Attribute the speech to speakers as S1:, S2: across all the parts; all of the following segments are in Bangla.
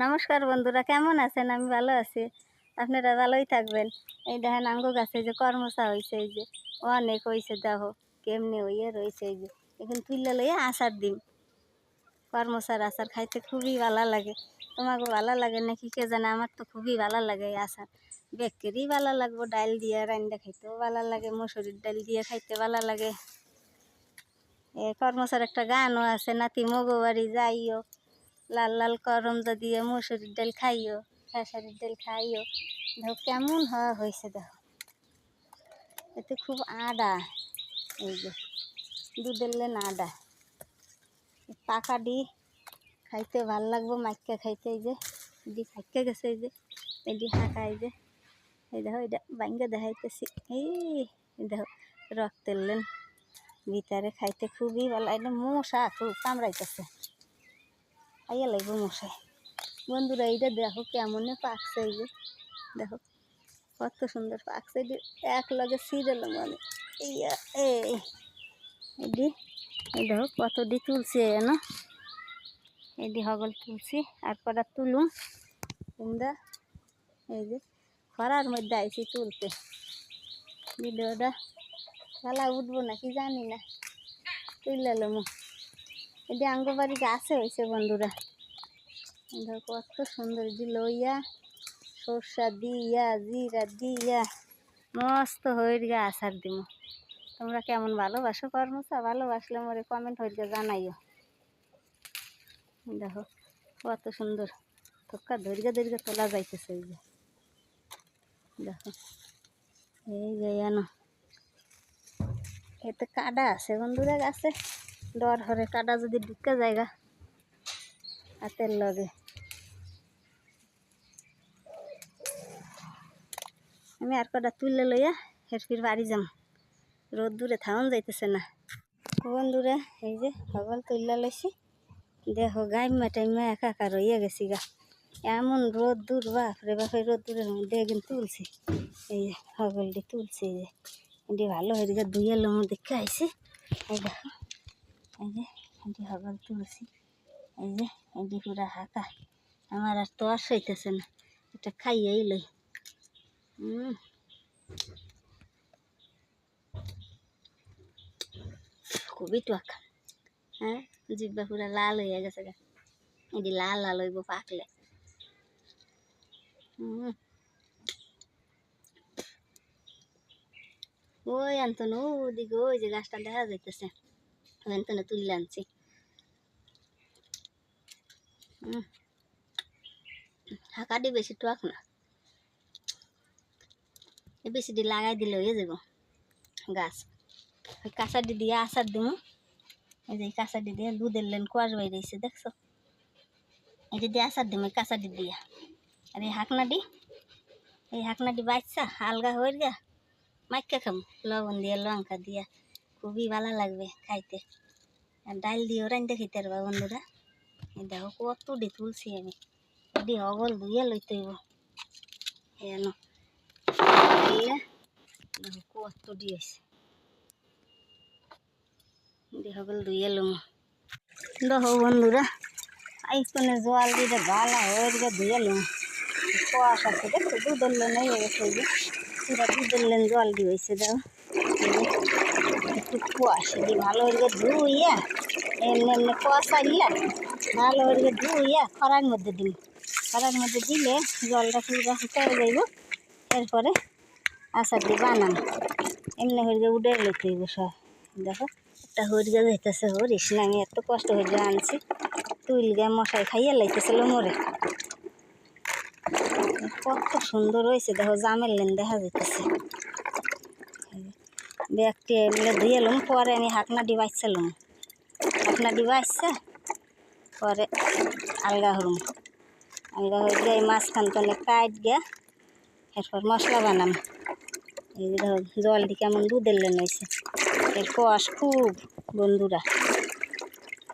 S1: নমস্কার বন্ধুরা, কেমন আছেন? আমি ভালো আছি, আপনারা ভালোই থাকবেন। এই দেখেন আঙ্গু গাছে যে কর্মচা হয়েছে, এই যে অনেক হয়েছে, দেখো কেমনি হইয়া রয়েছে। এই যে এখন তুললে লইয়া আচার দিন। কর্মচার আচার খাইতে খুবই ভালো লাগে। তোমাকে ভালো লাগে নাকি কে জানে, আমার তো খুবই ভালো লাগে এই আচার। বেকেরই ভালো লাগবো, ডাল দিয়ে রান্না খাইতেও ভালো লাগে, মসুরির ডাল দিয়ে খাইতে ভালো লাগে। কর্মচার একটা গানও আছে, নাতি মগো বাড়ি যাইও, লাল লাল করমদা দিয়ে মসুরির ডাল খাইও, খেসারির ডাল খাইও। দেখো কেমন হয়েছে, দেখো এতে খুব আডা। এই যে দুধের লেন আডা, পাকা ডি খাইতে ভাল লাগবো, মাইকা খাইতে। এই যে ডি ফাইকা গেছে, এই যে এডি হাঁকা, এই দেখো এটা বাইঙ্গা দেখাইতেছি। এই দেখো রক্তের লেন ভিতরে, খাইতে খুবই ভালো। এটা মশা খুব কামড়াইতেছে, খাইয়া লাগবো মশাই। বন্ধুরা এইটা দেখো কেমন পাকছে, এই যে দেখো কত সুন্দর পাকছে। এটি এক লগে সিরিয়াল মানে এডি এই দেখো কতটি তুলছি না, এডি হগল তুলছি আর কটা তুলুম। তোমরা এই যে খরার মধ্যে আইছি তুলতে, ভিডিওটা খেলা উঠবো নাকি জানি না, তুললে লমু। এটি আঙ্গবাড়ি গাছে হয়েছে বন্ধুরা, দেখো কত সুন্দর। এটি লইয়া সর্ষা দিয়া জিরা দিয়া মস্ত হইয়া আচার দিব। তোমরা কেমন ভালোবাসো কর্মচা? ভালোবাসলে মোরে কমেন্ট হইয়া জানাইও। দেখো কত সুন্দর থোকা ধরিয়া ধরিয়া তোলা যাইতেছে। এই যে দেখো, এই যে জানো এতে কাদা আছে বন্ধুরা গাছে, ডর হরে কাদা যদি ঢুকে জায়গা হাতের লগে। আমি আর কটা তুললে লইয়া হেরফির বাড়ি যাম, রোদ দূরে থাউন যাইতেছে না বন্ধুরা। এই যে হগল তুললা লইছি, দেখো গাইমা টাইমা একাকার হইয়া গেছি গা, এমন রোদ দূর, বাপরে বাপরে রোদ দূরের মধ্যে একদিন তুলছি। এই যে হগলটি তুলছি, এই যে এটি ভালো হয়ে গেছে, ধুয়ে লোম দেখে আইসি। এই দেখো এই যে এটি হগল তুলছি, এই যে এটি পুরা হাঁকা। আমার আর তো হইতেছে না, এটা খাইয়েই লই। খুবই টক, হ্যাঁ জিব্বা পুরা লাল হইয়া গেছে গা, এটি লাল লাল হইব পাকলে। ওই আনতন ওদিকে ওই যে গাছটা দেখা যাইতেছে, আনতনে তুলে আনছি। হাঁকাটি বেশি টক না, বেশি দিয়ে লাগাই দিলে হয়ে যাব গাছ। ওই কাঁচাটি দিয়ে আচার দিব। এই যে কাঁচাটি দিয়ে দুধের লেন কোয়াশ বাইরেছে, দেখছো? এটা দিয়ে আচার দিব কাঁচাটি দিয়া। আর এই হাঁকনাটি বাচ্চা আলগা হয়ে গা মাইকা খাম লবণ দিয়ে লঙ্কা দিয়া, খুবই ভালো লাগবে খাইতে। আর ডাল দিয়েও রান্না খেতে পারবা বন্ধুরা। এই দেখো কতটি তুলছি আমি, এটি হগল ধুইয়া লইতে হইব। এনো দেখো কতটি হয়েছে, এটি হগল ধুইয়া লম। দেখো বন্ধুরা আইসনে জল দিয়ে গালা হয়ে গিয়ে ধুয়ে লম, কোয়াশ আছে দেখো, দুধের লেন হয়ে গেছে। যে পুরা দুধের লেন জল দিয়ে হয়েছে, দেখো একটু কুয়াশ দিয়ে ভালো হয়ে ধুইয়া এমনি এমনি কুয়াশা নিলাম, ভালো হয়ে ধুইয়া খরার মধ্যে দিন। খরার মধ্যে দিলে জলটা পুরো শুকাই যাইব, এরপরে আচার দিয়ে বানাম। এমনি হয়ে উঠে লইতে হইব সব। দেখো একটা হরিয়া যাইতেছে, হরিস না, আমি এত কষ্ট হয়ে আনছি, তুই গে মশাই খাইয়া লাইতেছিল মোরে। কত সুন্দর হয়েছে দেখো, জামের লেন দেখা যাইতেছে। ব্যাগটি এমনি ধুয়ে এলাম, পরে আমি হাঁকনা ডিবা আসছিলাম, হাঁকনা ডিবা আসছে পরে আলগা হরুম। আলগা হয়ে গিয়ে এই মাঝখান তো কাট গিয়া এরপর মশলা বানাম। এই যে দেখো জলটি কেমন দুধের লেন হয়েছে, এর কষ খুব বন্ধুরা,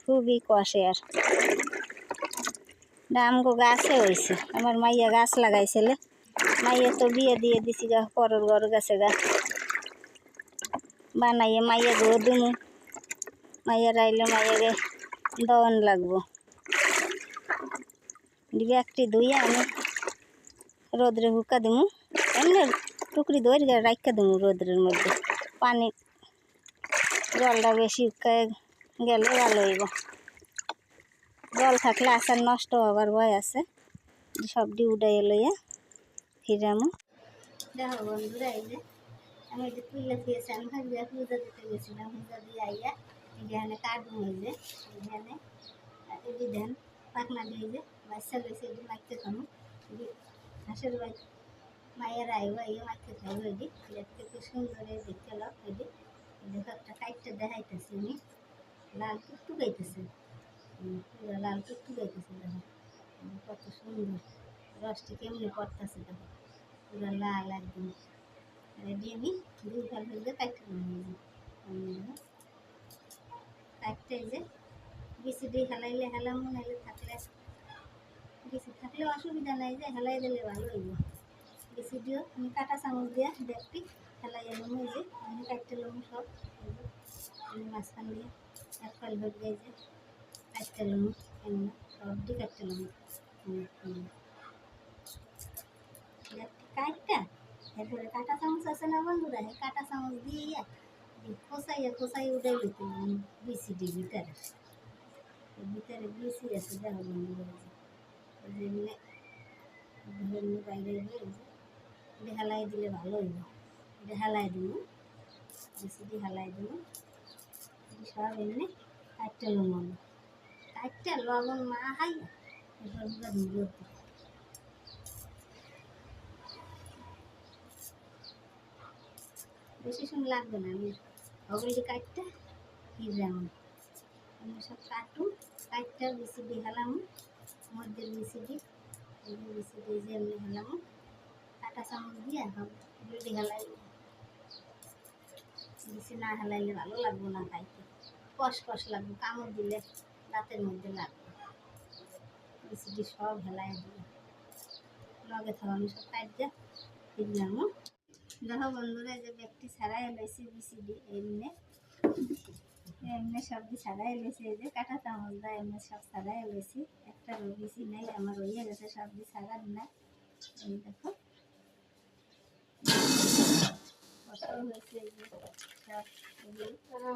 S1: খুবই কষে। আর আমগো গাছে হয়েছে, আমার মাইয়া গাছ লাগাইছিলে, মাইয়া তো বিয়ে দিয়ে দিছি গা পরের ঘর গাছে গা বানাইয়ে মাইয়া গো দিমু, মাইয়া রাইলে মাইয়ারে দন লাগবো। ব্যাগটি ধুইয়া আমি রোদ্রে হুকা দেবো, এমনি টুকরি ধরে রাখা দেবো রোদ্রের মধ্যে। পানি জলটা বেশি গেলে ভালো হইব। জল থাকলে আচার নষ্ট হবার ভয় আছে। সবটি উঠাই লইয়া ফিরামো। দেখো বন্ধুরা, এই যে আমি এটা তুলে দিয়েছি, আমি ভাবিয়া পূজা দিতে গেছিলাম, পূজা দিয়ে আইয়া এখানে কাটবো। এই যে এখানে এটি দেন পাখনা দিয়ে যে বাচ্চা লইছে, এটি মাইতে খামো। হাঁসের বাই মায়ের আইব, আইয়া মাইতে খাইব। এটি দেখতে খুব সুন্দর দেখতে লাভ। এটি দেখো একটা কাইটটা দেখাইতেছি আমি, লাল টুকটুকাইতেছে, পুরো লাল টুকটুকাইতেছে। দেখো কত সুন্দর রসটি কেমনি পড়তেছে, দেখো পুরো লাল একদম। রেডি আমি দুই ফাল ফেলতে কাটতে নিয়ে কাটতে যে বিসিডি হেলাইলে হেলামো, নাইলে থাকলে বিসি থাকলে অসুবিধা নাই, যে হেলাই দিলে ভালো হইব। বিসিডিও আমি কাটা চামচ দিয়ে দেখটি হেলাই এলাম। এই যে আমি কাটতে এলাম সব, আমি মাঝখান দিয়ে এক ফাল ভেট দিয়ে যে কাটতে এলাম, এমনি সবটি কাটতে এলাম। কাটটা এরপরে কাটা চামচ আছে না বন্ধুরা, এই কাটা চামচ দিয়ে খোসাই উঠে লইতে বিসিডি ভিতরে ভিতরে বিসি আছে। দেখো বন্ধুরা, যেমনি ধরুন বাইরে এটা হেলাই দিলে ভালো হইব। এটা হেলাই দিব, বিসিডি হেলাই দিব, সব এমনি কাটতে লবণ কাটতে লবণ মা খাই এসব ধুলো। বেশি সময় লাগবে না, আমি ওগুলি কাটতে ফিরলাম। আমি সব কাটু কাটতে বিসিডি হেলাম, মধ্যে বিসিডি বিসিডি যে এমনি হেলাম, কাটা চামচ দিয়ে সবগুলি হেলাই। বেশি না হেলাইলে ভালো লাগবো না খাইতে, কষ লাগবে, কামড় দিলে দাঁতের মধ্যে লাগবে। বিসিডি সব হেলাই দিলে লগে থাকো, আমি সব কাটতে ফিরলাম। দেখো বন্ধুরা, যে ব্যক্তি ছাড়াই এলাইছি বিসিডি এমনি এমনি সবজি ছাড়াই এলেছি। এই যে কাটা চামচ দা এমনি সব ছাড়াই এলেছি, একটা বিসি নেই আমার হইয়া গেছে সবজি ছাড়া না। এই দেখো কত হয়েছে, এই যে সব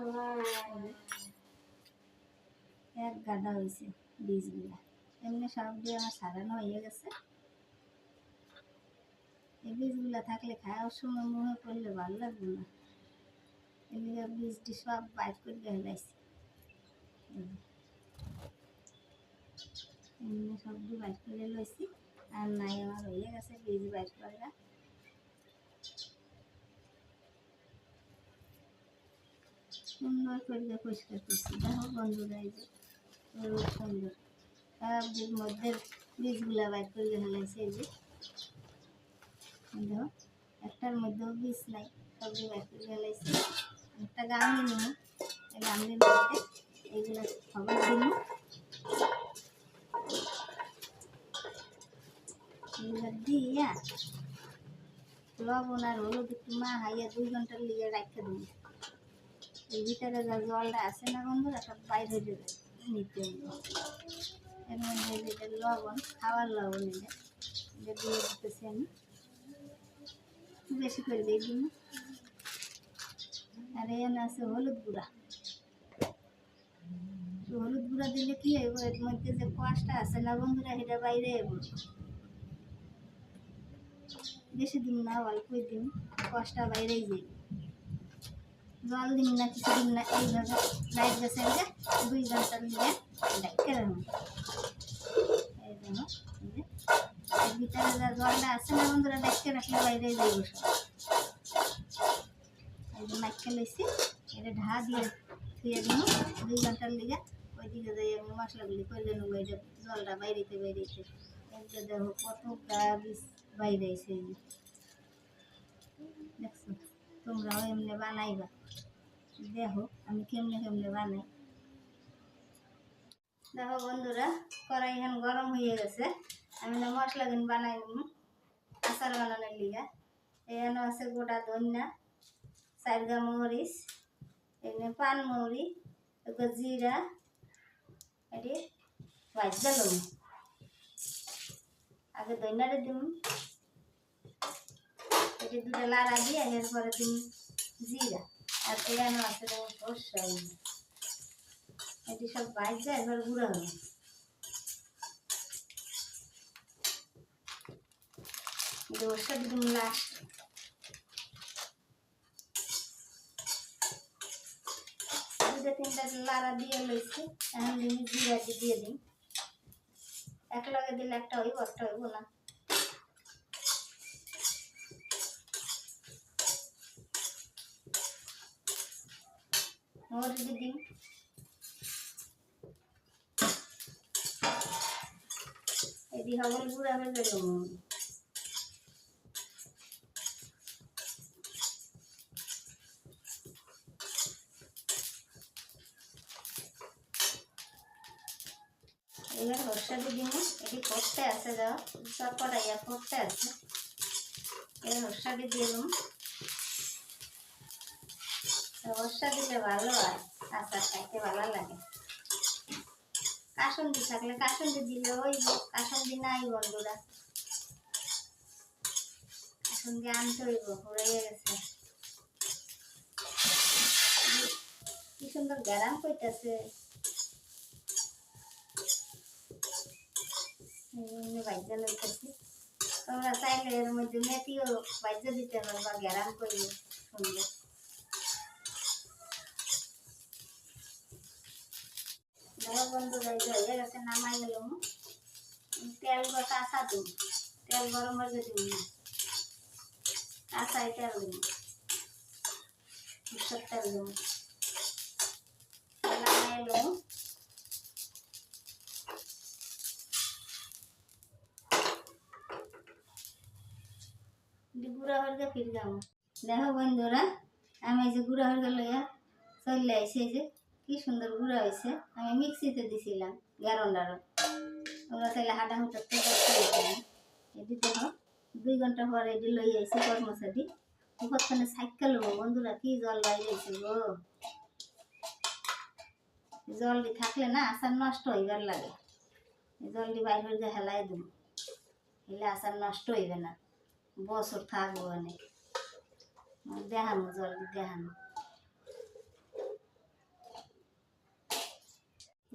S1: এক গাদা হয়েছে বীজগুলা, এমনি সব দিয়ে আমার সারানো হয়ে গেছে। এই বীজগুলা থাকলে খাওয়ার সময় মুখে পড়লে ভালো লাগবে না, এদিকে বীজটি সব বাইর করে ফেলাইছি। এমনি সবজি বাইর করে লইছি, আর নাই আমার হয়ে গেছে বীজ বাইর করা। সুন্দর করে পরিষ্কার করছি। দেখো বন্ধুরা, এই যে সুন্দর সবজির মধ্যে বীজগুলা বাইর করে ফেলাইছি। এই যে দেখো একটার মধ্যেও বীজ নাই, সবজি বাইর করে ফেলাইছি। একটা গামলি নিব, এই গামলির মধ্যে এইগুলো খবর দিব, এগুলো দিয়া লবণ আর হলুদ একটু মা হাইয়া 2 ঘন্টার লিগে রাখতে দেবো। এর ভিতরে যা জলটা আছে না বন্ধুরা, সব বাইরে নিতে হবে। এর মধ্যে যেটা লবণ, খাওয়ার লবণ, এটা দিয়ে দিতেছি আমি, বেশি করে দিয়ে দিব। আর এখানে আছে হলুদ গুঁড়া, হলুদ গুঁড়া দিলে কি হইব, এর মধ্যে যে কষটা আছে না বন্ধুরা, এটা বাইরে হইব। বেশি দিন না, অল্পই দিন, কষটা বাইরেই যাই। জল দিন না, কিছু দিন না, এইভাবে লাইট গেছে 2 ঘন্টার লিগে ডাইকে রাখুন। এই জন্য এর ভিতরে যা জলটা আছে না বন্ধুরা, ডাইকে রাখলে বাইরে যাইব সব। এই যে মাইকে লইছি, এটা ঢা দিয়ে ধুয়ে দিব 2 ঘন্টার লিগে। ওইদিকে যাই আমি মশলাগুলি করে নেব, এটা জলটা বাইরেতে বাইরেতে। এই দেখো কত গা বীজ বাইরে আইছে, দেখছো? তোমরাও এমনি বানাইবা, দেখো আমি কেমনে কেমনে বানাই। দেখো বন্ধুরা, কড়াই এখন গরম হয়ে গেছে, আমি না মশলা দিন বানাই নিব আচার বানানোর লিগা। এখানে আছে গোটা ধনিয়া, 4 গা মরিচ, এখানে পানমৌরি, জিরা, এটি ভাজতে লবণ। আগে দইনারে দিন, এটি দুটো লাড়া দিয়ে এরপরে দিন জিরা আর পেঁয়ানো আছে সর্ষে, এটি সব বাইর যায় এবার গুঁড়ো হবে। ওর সাথে দিন লাস্ট দুটো তিনটা লাড়া দিয়ে লইছি, এখন দিন জিরা দিয়ে দিন, এক লগে দিলে একটা হইব একটা হইব না। মরিচ দিন, এটি হবল গুঁড়া হয়ে গেল। এবার সর্ষে দিন, এটি করতে আছে যাও চটপটা ইয়া করতে আছে, এবার সর্ষে দিয়ে দিলাম। সর্ষে দিলে ভালো হয়, আচার খাইতে ভালো লাগে। কাসুন্দি থাকলে কাসুন্দি দিলে হইব, কাসুন্দি নাই বন্ধুরা, কাসুন্দি আনতে হইব, হয়ে গেছে। কি সুন্দর গ্যারাম কইতাছে, ভাইজা লইতেছি। তোমরা চাইলে এর মধ্যে মেথিও ভাইজা দিতে পারবা, গ্যারাম করিয়ে সুন্দর। বন্ধুরা হয়ে গেছে, নামাই গেল। তেল বা কাঁচা দিন, তেল গরম হয়ে দিন না, কাঁচাই তেল দিন, সব তেল দিন। নামাই এলো, গুঁড়া হরকে ফির যাবো। দেখো বন্ধুরা, আমি এই যে গুঁড়া হরকে লইয়া চলে আইসি, যে কি সুন্দর গুঁড়া হয়েছে। আমি মিক্সিতে দিছিলাম গ্যারন্ডারও, ওরা চাইলে হাঁটা হুঁটা এটি দেখো 2 ঘন্টা পরে এটি লই আইসি কর্মচারী। উপরখানে সাইকেল বন্ধুরা, কি জল বাইরে হয়েছে গো। জলটি থাকলে না আচার নষ্ট হইবার লাগে, জলটি বাইর হয়ে হেলাই দেব, এলে আচার নষ্ট হইবে না, বছর থাকবো অনেক। দেখানো জলটি দেখানো,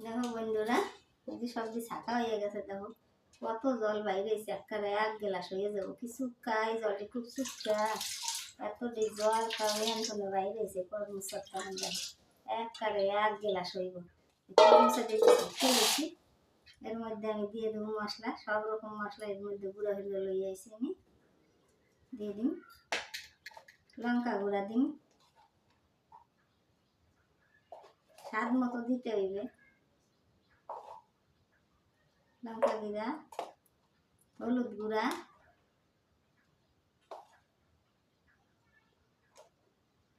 S1: দেখো বন্ধুরা যদি সবজি ছাকা হয়ে গেছে, দেখো কত জল বাইরে হয়েছে, একবারে 1 গ্লাস হয়ে যাবো। কি শুকা, এই জলটি খুব শুকা, এতটি জল কারণে বাইরে হয়েছে। কর্মচারটা একবারে 1 গ্লাস হইব। কর্মচারী খেয়েছি, এর মধ্যে আমি দিয়ে দেবো মশলা, সব রকম মশলা এর মধ্যে গুঁড়া হয়ে লই আইছি আমি। দিয়ে দিন লঙ্কা গুঁড়া, দিন স্বাদ মতো দিতে হইবে। লঙ্কা গুঁড়া, হলুদ গুঁড়া,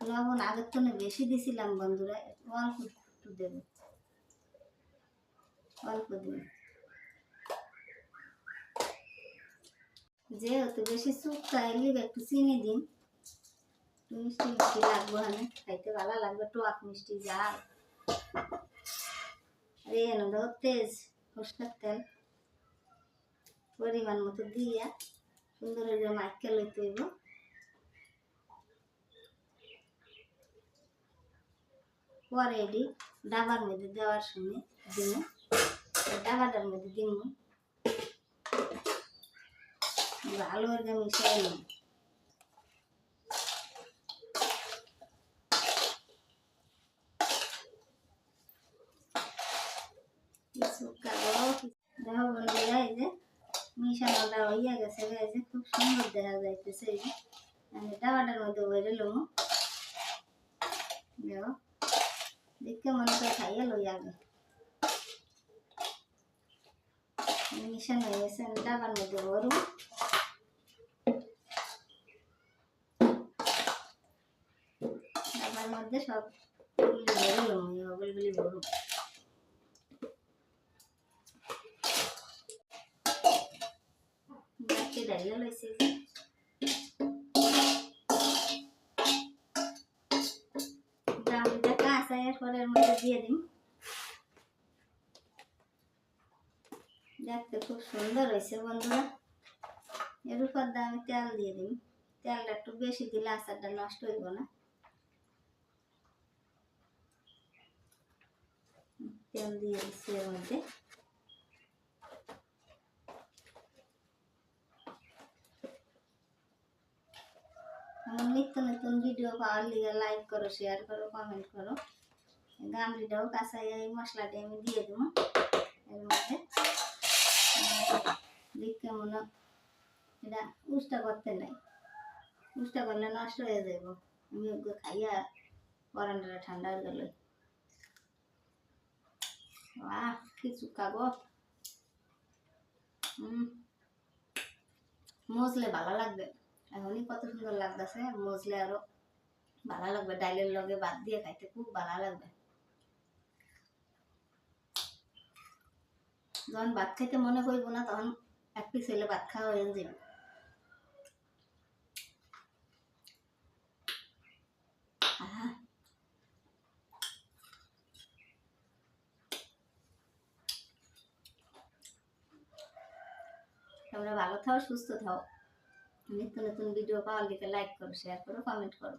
S1: লবণ আগের তো বেশি দিছিলাম বন্ধুরা, অল্প একটু দেবে, অল্প দেবে। যেহেতু বেশি শুকা এলে একটু চিনি দিন, মিষ্টি মিষ্টি লাগবে, হ্যাঁ খাইতে ভালো লাগবে, টক মিষ্টি ঝাল। আর এই ধর তেজ সরষের তেল পরিমাণ মতো দিয়া সুন্দর হয়ে মাইকে লইতে হইব। পরে এটি ডাবার মধ্যে দেওয়ার সময় দিন, ডাবাটার মধ্যে দিন ভালো করে মিশাই নিন। দেখো বন্ধুরা, এই যে মিশানোটা হইয়া গেছে, এই যে খুব সুন্দর দেখা যাইতেছে। এই যে আমি ডাবাটার মধ্যে ভরে লম, দেখো দেখতে মনে করে খাইয়া লই আগে। মিশানো হয়ে গেছে, আমি ডাবার মধ্যে ভরু। ডাবার মধ্যে সব ভরে লম, ওগুলি ভরু। ডাইলে লইছে, ডাউলটা কাঁচা, এরপরে এর মধ্যে দিয়ে দিন। দেখতে খুব সুন্দর হয়েছে বন্ধুরা, এর উপর দিয়ে আমি তেল দিয়ে দিই। তেলটা একটু বেশি দিলে আচারটা নষ্ট হইব না। তেল দিয়ে দিচ্ছি এর মধ্যে। আমার নিত্য নতুন ভিডিও পাওয়ার লিগে লাইক করো, শেয়ার করো, কমেন্ট করো। গামলিটাও কাঁচাই এই মশলাটি আমি দিয়ে দেবো এর মধ্যে। দেখতে মনে এটা উষ্টা করতে নাই, উষ্টা করলে নষ্ট হয়ে যাব। আমি ওগুলো খাইয়া পরানটা ঠান্ডা হয়ে গেল। বাহ কিছু খাবো। মজলে ভালো লাগবে। এখনই কত সুন্দর লাগতেছে, মজলে আরো ভালো লাগবে। ডাইলের লগে ভাত দিয়ে খাইতে খুব ভালো লাগবে। যখন ভাত খাইতে মনে করবো না তখন এক পিস হইলে ভাত খাওয়া হয়ে যাবে। তোমরা ভালো থাও, সুস্থ থাও। নিত্য নতুন ভিডিও পাওয়ার লিখে লাইক করো, শেয়ার করো, কমেন্ট করো।